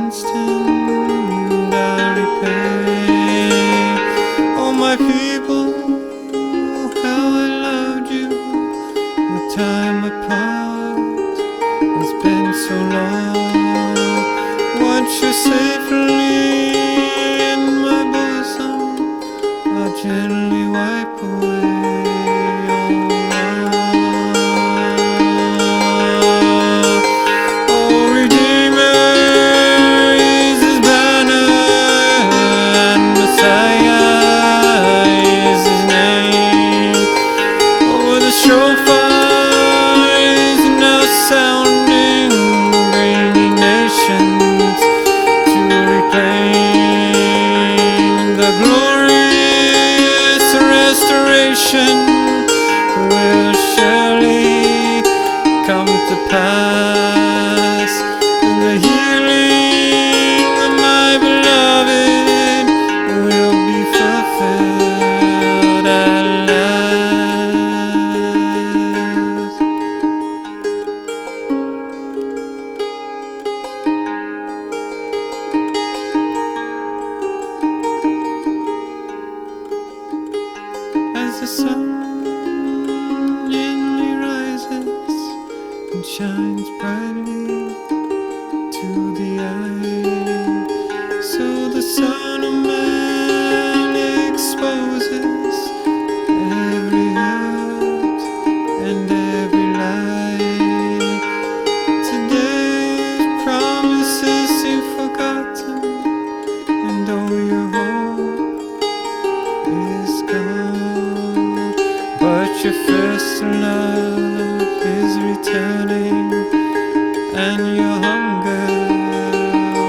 instant I repay. Oh my people, how I loved you. The time apart has been so long. Once you're safely in my bosom, I'll gently wipe away all wrong. Oh, Redeemer is his banner, and Messiah is his name. Oh, the shofar is now sounding, bringing nations to reclaim the glorious restoration will surely come to pass. The healing of my beloved will be fulfilled at last. As the sun gently rises and shines brightly to the eye, so the Son of Man exposes every hurt and every lie. Today's promises seem forgotten, and all your hope is gone. But your first love is returning, and your hunger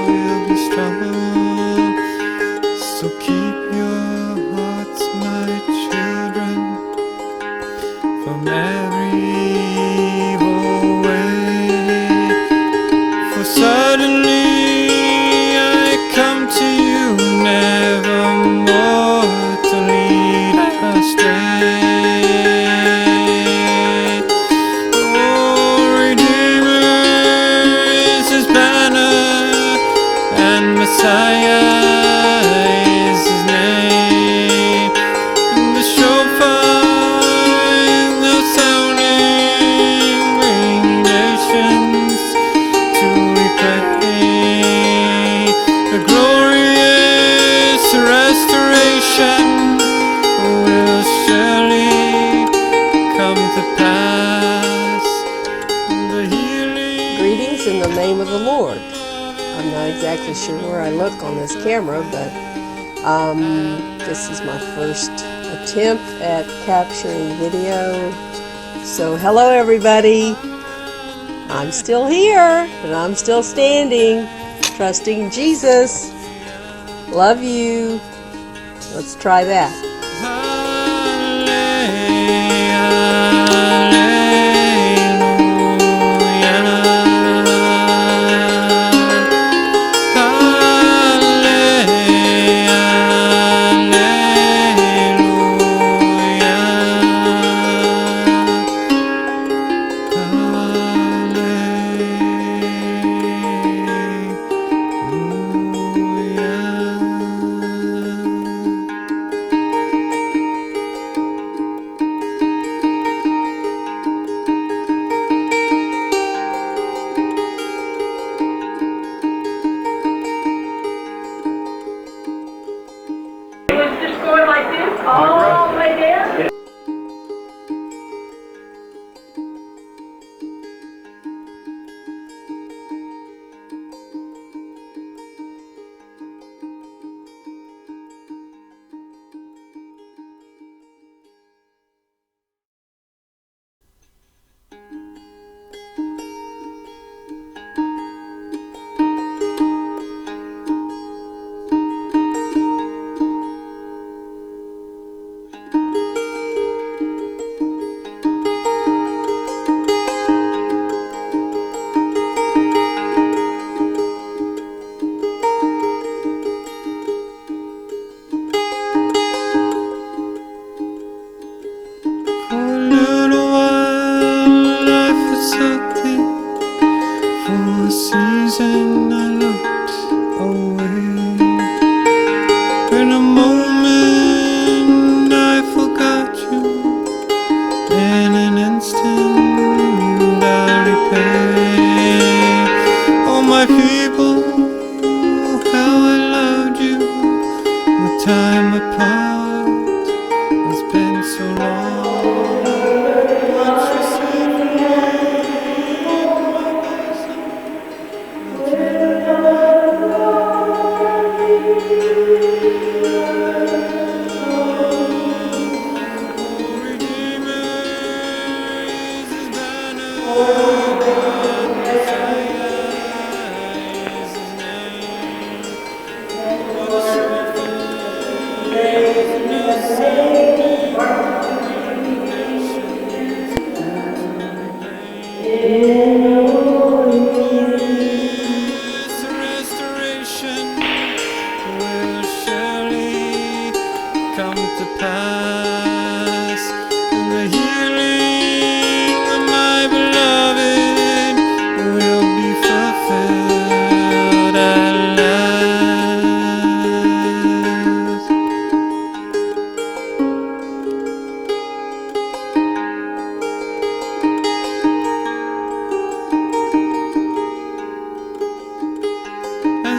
will be strong. So keep your hearts, my children, from every evil way. For suddenly I come to you, nevermore to lead astray. Oh, Redeemer is his banner, and Messiah is his name. And the shofar is now sounding, bringing nations to repay. The glorious restoration will surely come to pass. The healing. Greetings in the name of the Lord. I'm not exactly sure where I look on this camera, but this is my first attempt at capturing video. So hello everybody. I'm still here, and I'm still standing, trusting Jesus. Love you. Let's try that.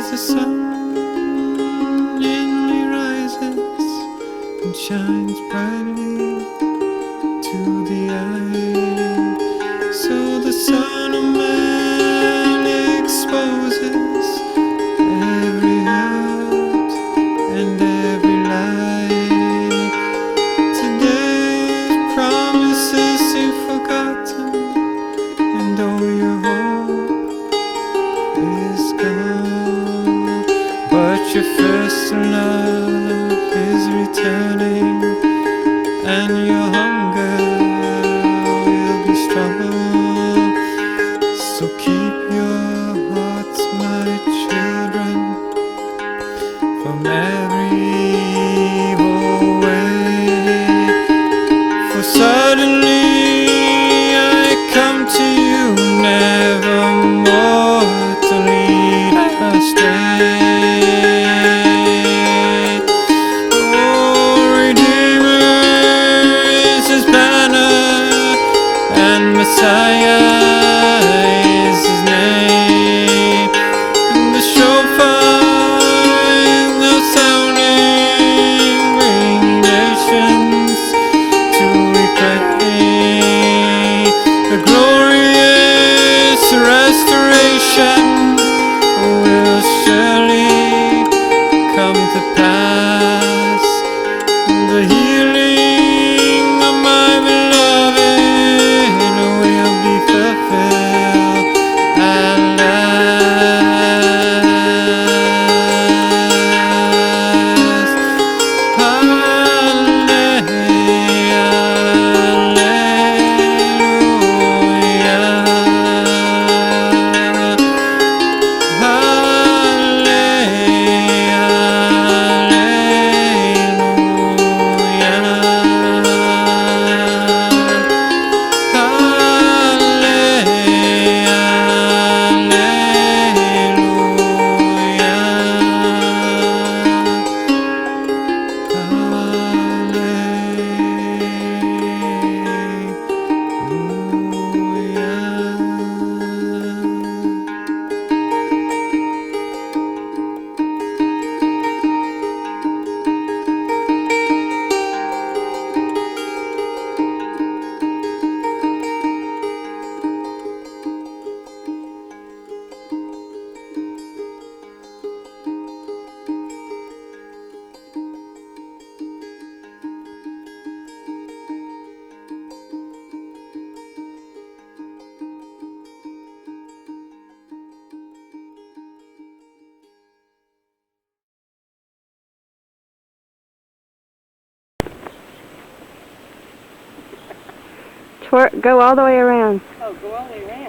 the sun gently rises and shines brightly to the eye. So the Son of Man exposes every hurt and every lie. Today's promises seem forgotten, and all your hope is gone. But your first love is returning, and your hunger will be strong. So keep your hearts, my children, from every evil way. For suddenly I come to you, nevermore to lead astray. Oh, Redeemer is his banner, and Messiah is his name. And the shofar is now sounding, bringing nations to repay. The glorious restoration will surely come to pass. The healing of my beloved will be fulfilled at last. Go all the way around. Oh, go all the way around.